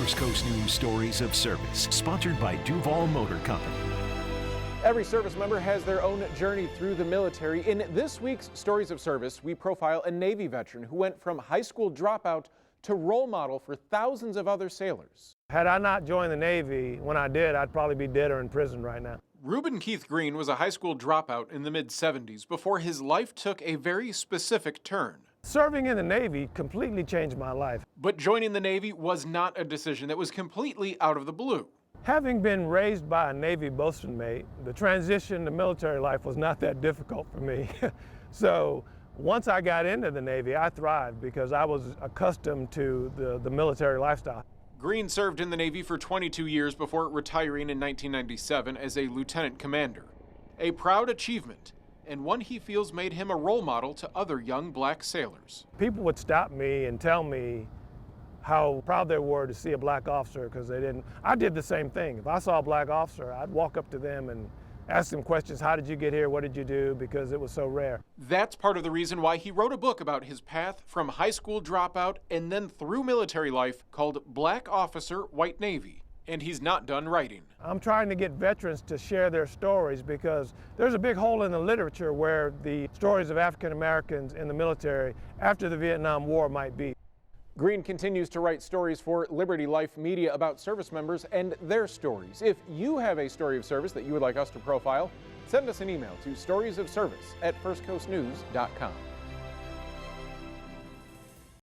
First Coast News Stories of Service, sponsored by Duval Motor Company. Every service member has their own journey through the military. In this week's Stories of Service, we profile a Navy veteran who went from high school dropout to role model for thousands of other sailors. Had I not joined the Navy when I did, I'd probably be dead or in prison right now. Reuben Keith Green was a high school dropout in the mid-70s before his life took a very specific turn. Serving in the Navy completely changed my life. But joining the Navy was not a decision that was completely out of the blue. Having been raised by a Navy bosun mate, the transition to military life was not that difficult for me. So once I got into the Navy, I thrived because I was accustomed to the military lifestyle. Green served in the Navy for 22 years before retiring in 1997 as a lieutenant commander. A proud achievement, and one he feels made him a role model to other young black sailors. People would stop me and tell me how proud they were to see a black officer because they didn't. I did the same thing. If I saw a black officer, I'd walk up to them and ask them questions. How did you get here? What did you do? Because it was so rare. That's part of the reason why he wrote a book about his path from high school dropout and then through military life called Black Officer, White Navy. And he's not done writing. I'm trying to get veterans to share their stories because there's a big hole in the literature where the stories of African Americans in the military after the Vietnam War might be. Green continues to write stories for Liberty Life Media about service members and their stories. If you have a story of service that you would like us to profile, send us an email to storiesofservice@firstcoastnews.com.